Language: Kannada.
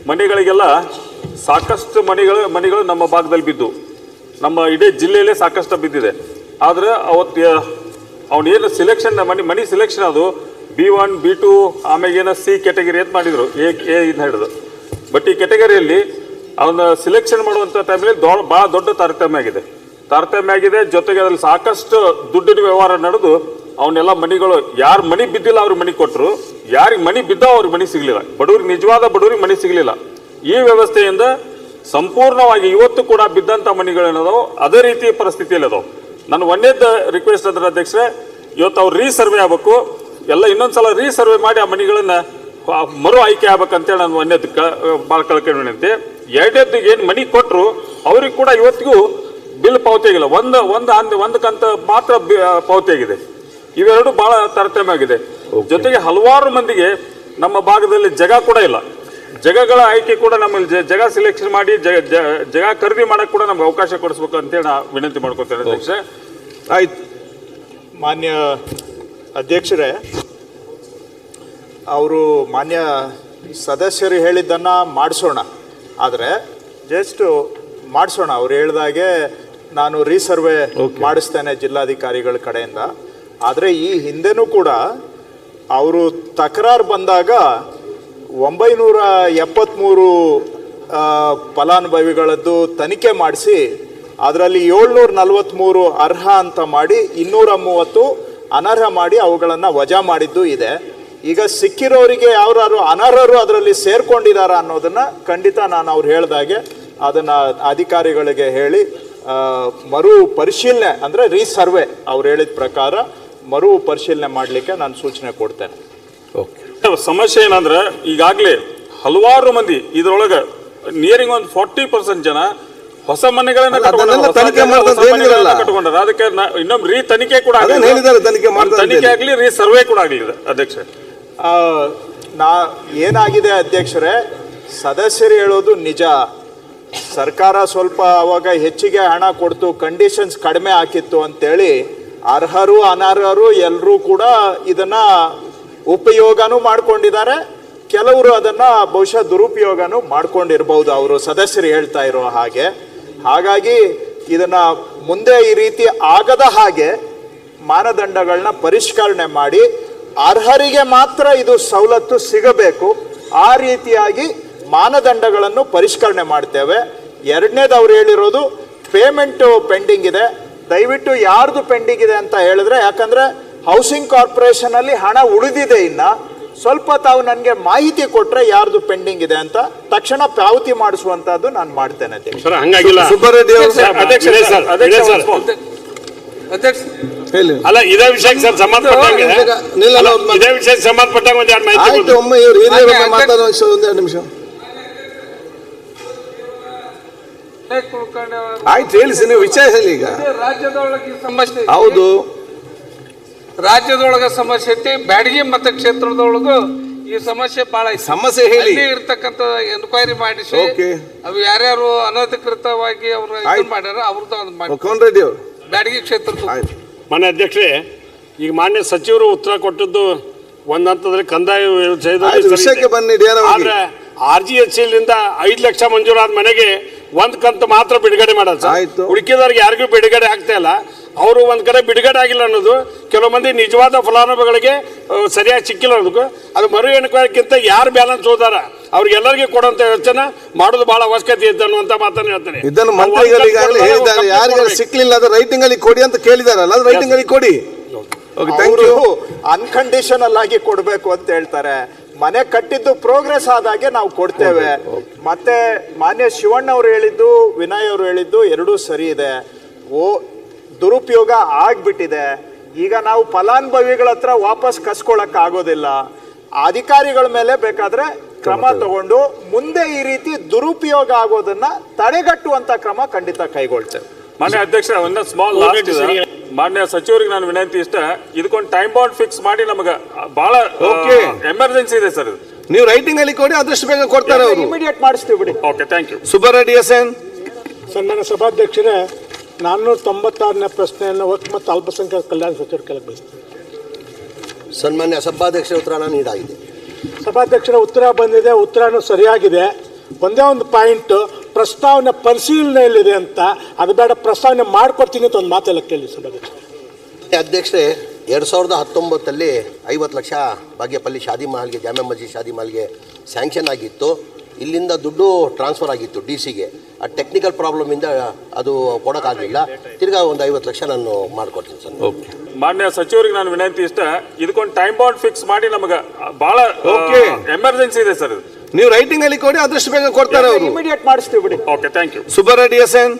ಮನೆಗಳಿಗೆಲ್ಲ ಸಾಕಷ್ಟು ಮನೆಗಳು ನಮ್ಮ ಭಾಗದಲ್ಲಿ ಬಿದ್ದು, ನಮ್ಮ ಇಡೀ ಜಿಲ್ಲೆಯಲ್ಲೇ ಸಾಕಷ್ಟು ಬಿದ್ದಿದೆ. ಆದರೆ ಅವತ್ತು ಅವನೇನು ಸಿಲೆಕ್ಷನ್ ಮನಿ ಸಿಲೆಕ್ಷನ್ ಅದು B1 B2 ಆಮೇಲೆ ಏನೋ C ಕ್ಯಾಟಗರಿ ಅಂತ ಮಾಡಿದರು, ಎ ಇಂದ ಹಿಡಿದು. ಬಟ್ ಈ ಕ್ಯಾಟಗರಿಯಲ್ಲಿ ಅವನ್ನ ಸಿಲೆಕ್ಷನ್ ಮಾಡುವಂಥ ಟೈಮಲ್ಲಿ ಭಾಳ ದೊಡ್ಡ ತಾರತಮ್ಯ ಆಗಿದೆ. ಜೊತೆಗೆ ಅದರಲ್ಲಿ ಸಾಕಷ್ಟು ದುಡ್ಡಿನ ವ್ಯವಹಾರ ನಡೆದು ಅವನ್ನೆಲ್ಲ ಮನಿಗಳು ಯಾರು ಮನಿ ಬಿದ್ದಿಲ್ಲ ಅವ್ರಿಗೆ ಮನಿ ಕೊಟ್ಟರು, ಯಾರಿಗೆ ಮನಿ ಬಿದ್ದೋ ಅವ್ರಿಗೆ ಮನಿ ಸಿಗಲಿಲ್ಲ, ನಿಜವಾದ ಬಡವರಿಗೆ ಮನಿ ಸಿಗಲಿಲ್ಲ. ಈ ವ್ಯವಸ್ಥೆಯಿಂದ ಸಂಪೂರ್ಣವಾಗಿ ಇವತ್ತು ಕೂಡ ಬಿದ್ದಂಥ ಮನಿಗಳೇನದಾವು ಅದೇ ರೀತಿ ಪರಿಸ್ಥಿತಿಯಲ್ಲಿ ಅದಾವೆ. ನನ್ನ ಒಂದೇದು ರಿಕ್ವೆಸ್ಟ್ ಅಂದ್ರೆ ಅಧ್ಯಕ್ಷರೇ, ಇವತ್ತು ಅವ್ರು ರೀಸರ್ವೆ ಆಗಬೇಕು, ಎಲ್ಲ ಇನ್ನೊಂದ್ಸಲ ರೀಸರ್ವೆ ಮಾಡಿ ಆ ಮನಿಗಳನ್ನ ಮರು ಆಯ್ಕೆ ಆಗ್ಬೇಕಂತೇಳಿ ನಾನು ಒಂದೇದು ಭಾಳ ಕಳ್ಕೊಂಡು ವಿನಂತಿ. ಎರಡನೇದು ಏನು ಮನಿ ಕೊಟ್ಟರು ಅವ್ರಿಗೆ ಕೂಡ ಇವತ್ತಿಗೂ ಬಿಲ್ ಪಾವತಿ ಆಗಿಲ್ಲ, ಒಂದು ಕಂತ ಮಾತ್ರ ಪಾವತಿ ಆಗಿದೆ. ಇವೆರಡು ಬಹಳ ತಾರತಮ್ಯ ಆಗಿದೆ. ಜೊತೆಗೆ ಹಲವಾರು ಮಂದಿಗೆ ನಮ್ಮ ಭಾಗದಲ್ಲಿ ಜಾಗ ಕೂಡ ಇಲ್ಲ, ಜಾಗಗಳ ಆಯ್ಕೆ ಕೂಡ ನಮ್ಮಲ್ಲಿ ಜಾಗ ಸಿಲೆಕ್ಷನ್ ಮಾಡಿ ಜಾಗ ಖರೀದಿ ಮಾಡಕ್ಕೆ ಕೂಡ ನಮ್ಗೆ ಅವಕಾಶ ಕೊಡಿಸ್ಬೇಕು ಅಂತೇಳಿ ನಾ ವಿನಂತಿ ಮಾಡ್ಕೊತೇನೆ ಅಧ್ಯಕ್ಷರೇ. ಆಯ್ತು ಮಾನ್ಯ ಅಧ್ಯಕ್ಷರೇ, ಅವರು ಮಾನ್ಯ ಸದಸ್ಯರು ಹೇಳಿದ್ದನ್ನು ಮಾಡಿಸೋಣ, ಆದರೆ ಜಸ್ಟ್ ಮಾಡಿಸೋಣ. ಅವ್ರು ಹೇಳಿದಾಗೆ ನಾನು ರೀಸರ್ವೆ ಮಾಡಿಸ್ತೇನೆ ಜಿಲ್ಲಾಧಿಕಾರಿಗಳ ಕಡೆಯಿಂದ. ಆದರೆ ಈ ಹಿಂದೆನೂ ಕೂಡ ಅವರು ತಕರಾರು ಬಂದಾಗ 973 ಫಲಾನುಭವಿಗಳದ್ದು ತನಿಖೆ ಮಾಡಿಸಿ ಅದರಲ್ಲಿ 743 ಅರ್ಹ ಅಂತ ಮಾಡಿ 230 ಅನರ್ಹ ಮಾಡಿ ಅವುಗಳನ್ನು ವಜಾ ಮಾಡಿದ್ದು ಇದೆ. ಈಗ ಸಿಕ್ಕಿರೋರಿಗೆ ಯಾರು ಅನರ್ಹರು ಅದರಲ್ಲಿ ಸೇರ್ಕೊಂಡಿದ್ದಾರ ಅನ್ನೋದನ್ನು ಖಂಡಿತ ನಾನು ಅವ್ರು ಹೇಳಿದಾಗೆ ಅದನ್ನು ಅಧಿಕಾರಿಗಳಿಗೆ ಹೇಳಿ ಮರು ಪರಿಶೀಲನೆ ಅಂದರೆ ರೀಸರ್ವೆ ಅವ್ರು ಹೇಳಿದ ಪ್ರಕಾರ ಮರು ಪರಿಶೀಲನೆ ಮಾಡಲಿಕ್ಕೆ ನಾನು ಸೂಚನೆ ಕೊಡ್ತೇನೆ. ಓಕೆ. ಸಮಸ್ಯೆ ಏನಂದ್ರೆ ಈಗಾಗಲೇ ಹಲವಾರು ಮಂದಿ ಇದರೊಳಗೆ ನಿಯರಿಂಗ್ ಒಂದು 40% ಜನ ಹೊಸ ಮನೆಗಳನ್ನ ಕಟ್ಕೊಂಡ್ರೆ ಅದಕ್ಕೆ ಇನ್ನೊಮ್ಮೆ ತನಿಖೆ ಕೂಡ ತನಿಖೆ ಆಗಲಿ ಸರ್ವೆ ಕೂಡ ಆಗಲಿದೆ ಅಧ್ಯಕ್ಷ. ಏನಾಗಿದೆ ಅಧ್ಯಕ್ಷರೇ, ಸದಸ್ಯರು ಹೇಳೋದು ನಿಜ. ಸರ್ಕಾರ ಸ್ವಲ್ಪ ಅವಾಗ ಹೆಚ್ಚಿಗೆ ಹಣ ಕೊಡ್ತು, ಕಂಡೀಷನ್ಸ್ ಕಡಿಮೆ ಹಾಕಿತ್ತು ಅಂತೇಳಿ ಅರ್ಹರು ಅನರ್ಹರು ಎಲ್ಲರೂ ಕೂಡ ಇದನ್ನ ಉಪಯೋಗನೂ ಮಾಡ್ಕೊಂಡಿದ್ದಾರೆ. ಕೆಲವರು ಅದನ್ನ ಬಹುಶಃ ದುರುಪಯೋಗನೂ ಮಾಡ್ಕೊಂಡಿರ್ಬೋದು, ಅವರು ಸದಸ್ಯರು ಹೇಳ್ತಾ ಇರೋ ಹಾಗೆ. ಹಾಗಾಗಿ ಇದನ್ನ ಮುಂದೆ ಈ ರೀತಿ ಆಗದ ಹಾಗೆ ಮಾನದಂಡಗಳನ್ನ ಪರಿಷ್ಕರಣೆ ಮಾಡಿ ಅರ್ಹರಿಗೆ ಮಾತ್ರ ಇದು ಸವಲತ್ತು ಸಿಗಬೇಕು, ಆ ರೀತಿಯಾಗಿ ಮಾನದಂಡಗಳನ್ನು ಪರಿಷ್ಕರಣೆ ಮಾಡ್ತೇವೆ. ಎರಡನೇದು ಅವ್ರು ಹೇಳಿರೋದು ಪೇಮೆಂಟು ಪೆಂಡಿಂಗ್ ಇದೆ. ದಯವಿಟ್ಟು ಯಾರ್ದು ಪೆಂಡಿಂಗ್ ಇದೆ ಅಂತ ಹೇಳಿದ್ರೆ, ಯಾಕಂದ್ರೆ ಹೌಸಿಂಗ್ ಕಾರ್ಪೊರೇಷನ್ ಅಲ್ಲಿ ಹಣ ಉಳಿದಿದೆ, ಇನ್ನ ಸ್ವಲ್ಪ ತಾವು ನನಗೆ ಮಾಹಿತಿ ಕೊಟ್ರೆ ಯಾರ್ದು ಪೆಂಡಿಂಗ್ ಇದೆ ಅಂತ ತಕ್ಷಣ ಪಾವತಿ ಮಾಡಿಸುವಂತದ್ದು ನಾನು ಮಾಡ್ತೇನೆ. ಅಲ್ಲ, ಇದೇ ವಿಷಯಕ್ಕೆ ಸರ್ ಸಂಬಂಧಪಟ್ಟಂಗೆ ಇದೇ ವಿಷಯಕ್ಕೆ ಸಂಬಂಧಪಟ್ಟಂಗೆ ಒಂದು ಎರಡು ಮಾಹಿತಿ ಆಯ್ತು ಹೇಳಿ ನೀವು ವಿಚಾರ ಹೇಳಿ. ಈಗ ರಾಜ್ಯದೊಳಗೆ ಸಮಸ್ಯೆ ಹೌದು, ರಾಜ್ಯದೊಳಗ ಸಮಸ್ಯೆ ಐತಿ, ಬ್ಯಾಡಗಿ ಮತಕ್ಷೇತ್ರದೊಳಗು ಈ ಸಮಸ್ಯೆ ಬಹಳ ಸಮಸ್ಯೆ ಹೇಳಿ ಇರ್ತಕ್ಕಂಥ ಎನ್ಕ್ವೈರಿ ಮಾಡಿಸಿ ಅವು ಯಾರ್ಯಾರು ಅನಧಿಕೃತವಾಗಿ ಅವರು ಮಾಡ್ಯಾರ ಅವ್ರದ್ದು ಬ್ಯಾಡಗಿ ಕ್ಷೇತ್ರದ ಮಾನ್ಯ ಅಧ್ಯಕ್ಷರೇ, ಈಗ ಮಾನ್ಯ ಸಚಿವರು ಉತ್ತರ ಕೊಟ್ಟದ್ದು ಒಂದ್ ಹಂತದಲ್ಲಿ ಕಂದಾಯ ವಿಷಯಕ್ಕೆ ಬನ್ನಿ. ಆದ್ರೆ RGHಲಿಂದ 5 ಲಕ್ಷ ಮಂಜೂರಾದ ಮನೆಗೆ ಒಂದ್ ಕಂತು ಮಾತ್ರ ಬಿಡುಗಡೆ ಮಾಡೋದು ಸರ್. ಉಳಿಕೆದವ್ರಿಗೆ ಯಾರಿಗೂ ಬಿಡುಗಡೆ ಆಗ್ತಾ ಇಲ್ಲ. ಅವರು ಒಂದ್ ಕಡೆ ಬಿಡುಗಡೆ ಆಗಿಲ್ಲ ಅನ್ನೋದು, ಕೆಲವು ಮಂದಿ ನಿಜವಾದ ಫಲಾನುಭವಿಗಳಿಗೆ ಸರಿಯಾಗಿ ಸಿಕ್ಕಿಲ್ಲ ಅನ್ನೋದಕ್ಕೂ, ಅದು ಮರು ಎಣಿಕೆಗಿಂತ ಯಾರು ಬ್ಯಾಲೆನ್ಸ್ ಹೋದಾರ ಅವ್ರಿಗೆಲ್ಲರಿಗೂ ಕೊಡುವಂತ ಯೋಚನೆ ಮಾಡೋದು ಬಹಳ ಅವಶ್ಯಕತೆ ಇದೆ ಅನ್ನುವಂತ ಮಾತನ್ನು ಹೇಳ್ತಾರೆ. ಇದನ್ನು ಮಂತ್ರಿಗಳಿಗಾಗಲೇ ಹೇಳಿದ್ದಾರೆ, ಯಾರಿಗೂ ಸಿಕ್ಲಿಲ್ಲ ಅದು ರೈಟಿಂಗ್ ಅಲ್ಲಿ ಕೊಡಿ ಅಂತ ಕೇಳಿದಾರಲ್ಲ, ಅದು ರೈಟಿಂಗ್ ಅಲ್ಲಿ ಕೊಡಿ. ಅನ್ಕಂಡೀಷನಲ್ ಆಗಿ ಕೊಡಬೇಕು ಅಂತ ಹೇಳ್ತಾರೆ. ಮನೆ ಕಟ್ಟಿದ್ದು ಪ್ರೋಗ್ರೆಸ್ ಆದಾಗೆ ನಾವು ಕೊಡ್ತೇವೆ. ಮತ್ತೆ ಮಾನ್ಯ ಶಿವಣ್ಣ ಅವರು ಹೇಳಿದ್ದು, ವಿನಯ್ ಅವರು ಹೇಳಿದ್ದು ಎರಡೂ ಸರಿ ಇದೆ. ದುರುಪಯೋಗ ಆಗ್ಬಿಟ್ಟಿದೆ. ಈಗ ನಾವು ಫಲಾನುಭವಿಗಳ ಹತ್ರ ವಾಪಸ್ ಕಸ್ಕೊಳಕ್ ಆಗೋದಿಲ್ಲ. ಅಧಿಕಾರಿಗಳ ಮೇಲೆ ಬೇಕಾದ್ರೆ ಕ್ರಮ ತಗೊಂಡು ಮುಂದೆ ಈ ರೀತಿ ದುರುಪಯೋಗ ಆಗೋದನ್ನ ತಡೆಗಟ್ಟುವಂತ ಕ್ರಮ ಖಂಡಿತ ಕೈಗೊಳ್ತೇವೆ. ಮಾನ್ಯ ಅಧ್ಯಕ್ಷ, ಒಂದು ಸ್ಮಾಲ್ ಲಾಸ್ಟ್ ಮಾನ್ಯ ಸಚಿವರಿಗೆ ನಾನು ವಿನಂತಿ ಇಷ್ಟ, ಇದಕ್ಕೊಂದು ಟೈಮ್ ಬೌಂಡ್ ಫಿಕ್ಸ್ ಮಾಡಿ ನಮಗೆ ಬಹಳ ಎಮರ್ಜೆನ್ಸಿ ಇದೆ ಸರ್. ನೀವು ರೈಟಿಂಗ್ ಅಲ್ಲಿ ಕೊಡಿ, ಆದಷ್ಟು ಬೇಗ ಕೊಡ್ತಾರೆ ಅವರು. ಇಮಿಡಿಯೇಟ್ ಮಾಡಿಸ್ತೀವಿ ಬಿಡಿ. Okay, thank you. Subba Reddy SN. ಸನ್ಮಾನ್ಯ ಸಭಾಧ್ಯಕ್ಷರೇ, 496ನೇ ಪ್ರಶ್ನೆಯನ್ನು ವಕ್ಫ್ ಮತ್ತು ಅಲ್ಪಸಂಖ್ಯಾತ ಕಲ್ಯಾಣ ಸಚಿವರ ಕೆಳಗೆ ಬಯಸ್ತೇನೆ. ಸನ್ಮಾನ್ಯ ಸಭಾಧ್ಯಕ್ಷರ ಉತ್ತರ ನೀಡಾಗಿದೆ. ಸಭಾಧ್ಯಕ್ಷರ ಉತ್ತರ ಬಂದಿದೆ, ಉತ್ತರನೂ ಸರಿಯಾಗಿದೆ. ಒಂದೇ ಒಂದು ಪಾಯಿಂಟ್, ಪ್ರಸ್ತಾವನೆ ಪರಿಶೀಲನೆಯಲ್ಲಿದೆ ಅಂತ, ಅದು ಬೇಡ ಪ್ರಸ್ತಾವನೆ ಮಾಡ್ಕೊಡ್ತೀನಿ ಅಂತ ಒಂದು ಮಾತೆಲ್ಲ ಕೇಳಿ ಸಭಾಧ್ಯಕ್ಷ. ಅಧ್ಯಕ್ಷರೇ, 2019 50 ಲಕ್ಷ ಬಾಗೇಪಲ್ಲಿ ಶಾದಿ ಮಹಲ್ಗೆ, ಜಾಮೆ ಮಸ್ಜಿದ್ ಶಾದಿ ಮಹಲ್ಗೆ ಸ್ಯಾಂಕ್ಷನ್ ಆಗಿತ್ತು. ಇಲ್ಲಿಂದ ದುಡ್ಡು ಟ್ರಾನ್ಸ್ಫರ್ ಆಗಿತ್ತು DC-ಗೆ. ಆ ಟೆಕ್ನಿಕಲ್ ಪ್ರಾಬ್ಲಮಿಂದ ಅದು ಕೊಡೋಕ್ಕಾಗಲಿಲ್ಲ. ತಿರ್ಗಾ ಒಂದು 50 ಲಕ್ಷ ನಾನು ಮಾಡಿಕೊಡ್ತೀನಿ ಸರ್. ಓಕೆ, ಮಾನ್ಯ ಸಚಿವರಿಗೆ ನಾನು ವಿನಂತಿ ಇಷ್ಟ, ಇದಕ್ಕೊಂದು ಟೈಮ್ ಬೌಂಡ್ ಫಿಕ್ಸ್ ಮಾಡಿ, ನಮಗೆ ಬಹಳ ಎಮರ್ಜೆನ್ಸಿ ಇದೆ ಸರ್. ನೀವು ರೈಟಿಂಗ್ ಅಲ್ಲಿ ಕೊಡಿ, ಆದಷ್ಟು ಬೇಗ ಕೊಡ್ತಾರೆ ಅವರು. ಇಮಿಡಿಯೇಟ್ ಮಾಡಿಸ್ತೀವಿ ಬಿಡಿ. Okay, thank you. Subba Reddy SN.